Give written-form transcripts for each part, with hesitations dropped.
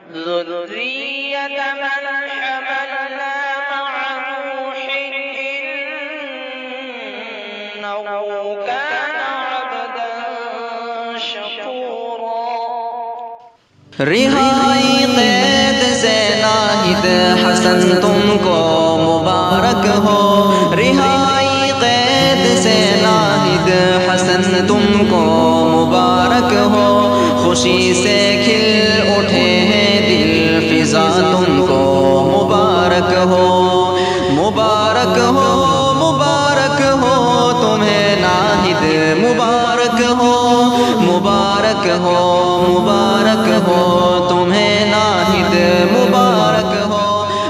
ذرية من حملنا مع نوح إنه كان عبدا شكورا۔ رہائی قید سے ناہید حسن تم کو مبارک ہو، رہائی قید سے ناہید حسن تم کو مبارک ہو، خوشی سے کھل اٹھے ہیں دل فضا تم کو مبارک ہو، مبارک ہو مبارک ہو تمہیں ناہید مبارک ہو، مبارک ہو مبارک ہو تمہیں ناہید مبارک ہو،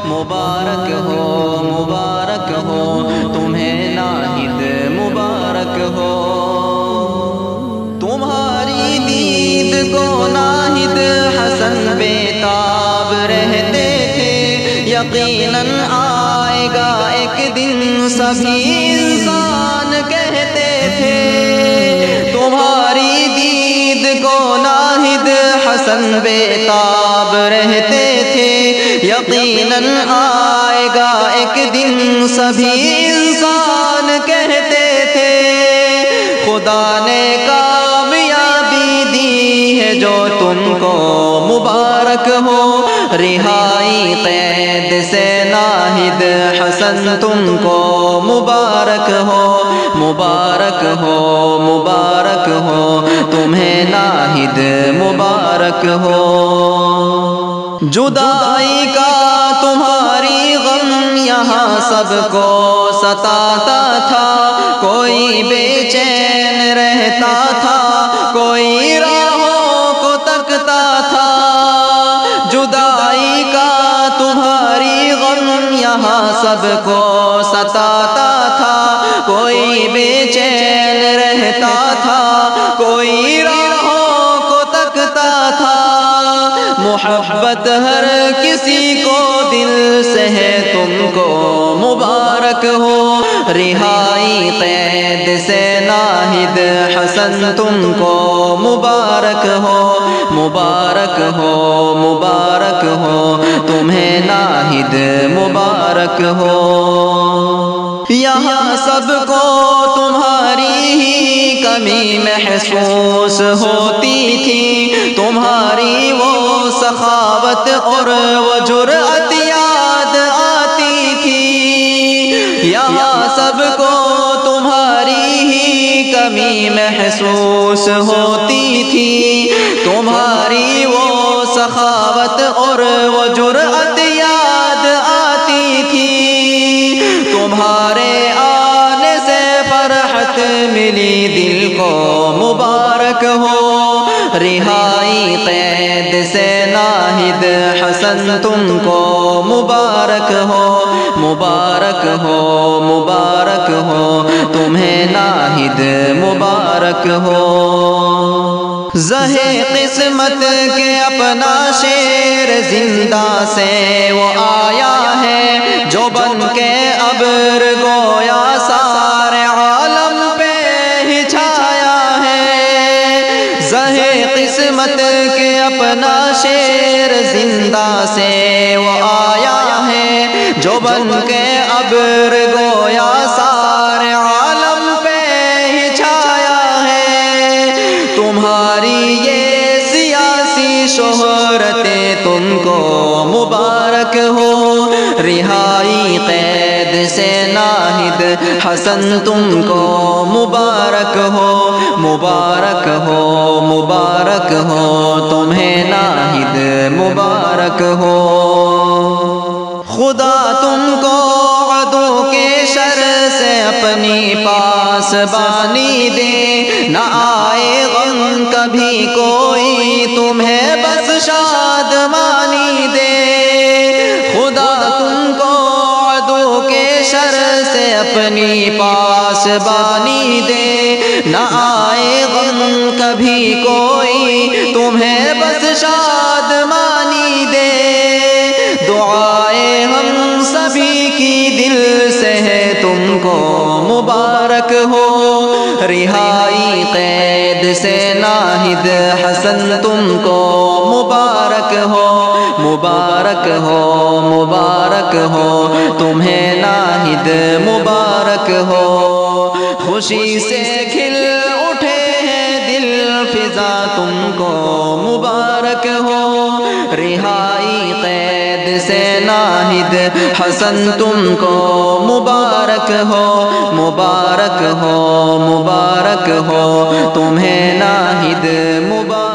مبارک ہو مبارک ہو تمہیں ناہید مبارک ہو۔ تمہاری دید کو ناہید حسن بے تاب رہتے تھے، یقیناً آئے گا ایک دن سبھی انسان کہتے تھے۔ تمہاری دید کو ناہید حسن بے تاب رہتے تھے، یقیناً آئے گا ایک دن سبھی انسان کہتے تھے۔ خدا نے کامیابی دی ہے جو تم کو مبارک ہو، رہائی قید سے ناہید حسن تم کو مبارک ہو، مبارک ہو مبارک ہو تمہیں ناہید مبارک ہو۔ جدائی کا تمہاری غم یہاں سب کو ستاتا تھا، کوئی بے چین رہتا تھا، کوئی راہوں کو تکتا تھا۔ جدائی کا تمہاری غم یہاں سب کو ستاتا تھا، کوئی بے چین رہتا تھا، کوئی راہوں کو تکتا تھا۔ محبت ہر کسی کو دل سے ہے تم کو مبارک ہو، رہائی قید سے ناہید حسن تم کو مبارک ہو، مبارک ہو مبارک ہو تمہیں ناہید مبارک ہو۔ یہاں سب کو تمہاری ہی کمی محسوس ہوتی تھی، تمہاری وہ سخاوت اور وہ جرأت یاد آتی تھی۔ یہاں سب کو تمہاری ہی کمی محسوس ہوتی تھی، تمہاری وہ سخاوت اور وہ جرأت یاد آتی تھی۔ تمہارے آنے سے فرحت ملی دل کو مبارک ہو، رہائی قید سے ناہید حسن تم کو مبارک ہو، مبارک ہو مبارک ہو تمہیں ناہید مبارک ہو۔ زہے قسمت کے اپنا شیر زندہ سے وہ آیا ہے، جو بن کے ابر گویا سارے عالم پہ ہی چھایا ہے۔ زہے قسمت کے اپنا شیر زندہ سے وہ آیا ہے، جو بن کے ابر گویا سارے عالم پہ ہی چھایا ہے۔ تمہاری یہ سیاسی شہرتیں تم کو مبارک ہو، رہائی قید سے ناہید حسن تم کو مبارک ہو، مبارک ہو مبارک ہو تمہیں ناہید مبارک ہو۔ خدا تم کو عدو کے شر سے اپنی پاسبانی دے، نہ آئے غم کبھی کوئی تمہیں بس شادمانی دے۔ خدا تم کو عدو کے شر سے اپنی پاسبانی دے، نہ آئے غم کبھی کوئی تمہیں بس شادمانی دے۔ دعائیں ہم سبھی کی دل سے ہے تم کو مبارک ہو، رہائی قید سے ناہید حسن تم کو مبارک ہو، مبارک ہو مبارک ہو تمہیں ناہد مبارک ہو خوشی سے کھل اٹھے ہیں دل فضا تم کو مبارک ہو رہائی قید سے ناہد حسن تم کو مبارک ہو مبارک ہو مبارک ہو تمہیں ناہد مبارک